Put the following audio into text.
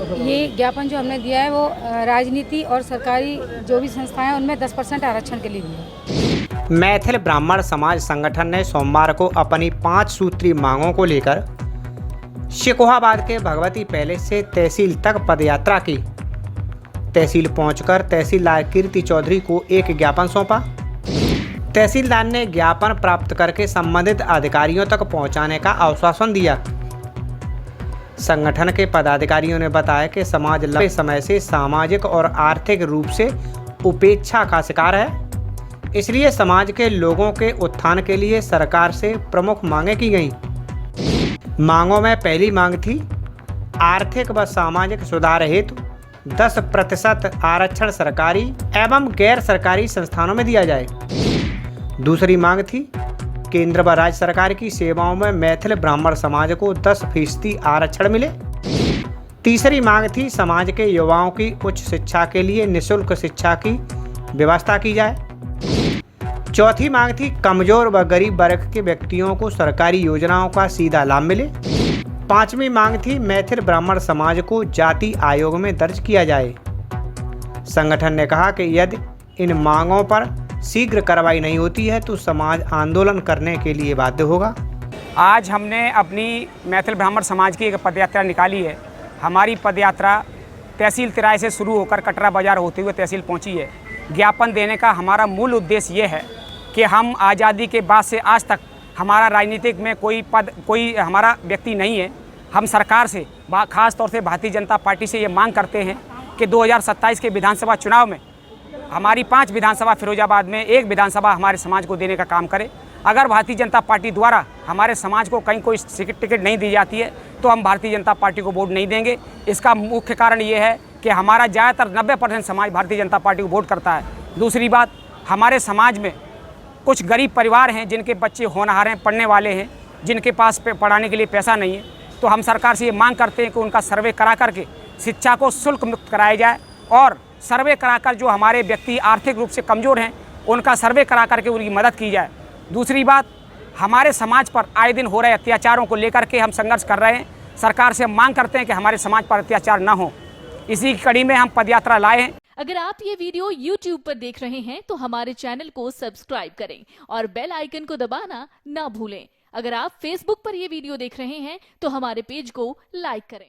ये ज्ञापन जो हमने दिया है वो राजनीति और सरकारी जो भी संस्थाएं हैं उनमें 10% आरक्षण के लिए दिया है। मैथिल ब्राह्मण समाज संगठन ने सोमवार को अपनी 5 सूत्री मांगों को लेकर शिकोहाबाद के भगवती पैलेस से तहसील तक पदयात्रा की। तहसील पहुंचकर तहसीलदार कीर्ति चौधरी को एक ज्ञापन सौंपा। तहसीलदार ने ज्ञापन प्राप्त करके संबंधित अधिकारियों तक पहुंचाने का आश्वासन दिया। संगठन के पदाधिकारियों ने बताया कि समाज लंबे समय से सामाजिक और आर्थिक रूप से उपेक्षा का शिकार है, इसलिए समाज के लोगों के उत्थान के लिए सरकार से प्रमुख मांगें की गईं। मांगों में पहली मांग थी आर्थिक व सामाजिक सुधार हेतु 10% आरक्षण सरकारी एवं गैर सरकारी संस्थानों में दिया जाए। दूसरी मांग थी केंद्र व राज्य सरकार की सेवाओं में मैथिल ब्राह्मण समाज को 10% आरक्षण मिले। तीसरी मांग थी समाज के युवाओं की उच्च शिक्षा के लिए निःशुल्क शिक्षा की व्यवस्था की जाए। चौथी मांग थी कमजोर व गरीब वर्ग के व्यक्तियों को सरकारी योजनाओं का सीधा लाभ मिले। पांचवी मांग थी मैथिल ब्राह्मण समाज को जाति आयोग में दर्ज किया जाए। संगठन ने कहा कि यदि इन मांगों पर शीघ्र कार्रवाई नहीं होती है तो समाज आंदोलन करने के लिए बाध्य होगा। आज हमने अपनी मैथिल ब्राह्मण समाज की एक पदयात्रा निकाली है। हमारी पदयात्रा तहसील तिराए से शुरू होकर कटरा बाजार होते हुए तहसील पहुंची है। ज्ञापन देने का हमारा मूल उद्देश्य ये है कि हम आज़ादी के बाद से आज तक हमारा राजनीतिक में कोई हमारा व्यक्ति नहीं है। हम सरकार से खास तौर से भारतीय जनता पार्टी से ये मांग करते हैं कि 2027 के विधानसभा चुनाव में हमारी 5 विधानसभा फिरोजाबाद में 1 विधानसभा हमारे समाज को देने का काम करे। अगर भारतीय जनता पार्टी द्वारा हमारे समाज को कहीं कोई टिकट नहीं दी जाती है तो हम भारतीय जनता पार्टी को वोट नहीं देंगे। इसका मुख्य कारण ये है कि हमारा ज़्यादातर 90% समाज भारतीय जनता पार्टी को वोट करता है। दूसरी बात, हमारे समाज में कुछ गरीब परिवार हैं जिनके बच्चे होनहार हैं, पढ़ने वाले हैं, जिनके पास पढ़ाने के लिए पैसा नहीं है। तो हम सरकार से ये मांग करते हैं कि उनका सर्वे करा करके शिक्षा को शुल्क मुक्त कराया जाए और सर्वे कराकर जो हमारे व्यक्ति आर्थिक रूप से कमज़ोर हैं उनका सर्वे करा करके उनकी मदद की जाए। दूसरी बात, हमारे समाज पर आए दिन हो रहे अत्याचारों को लेकर के हम संघर्ष कर रहे हैं। सरकार से हम मांग करते हैं कि हमारे समाज पर अत्याचार न हो। इसी कड़ी में हम पदयात्रा लाए हैं। अगर आप ये वीडियो YouTube पर देख रहे हैं तो हमारे चैनल को सब्सक्राइब करें और बेल आइकन को दबाना ना भूलें। अगर आप Facebook पर ये वीडियो देख रहे हैं तो हमारे पेज को लाइक करें।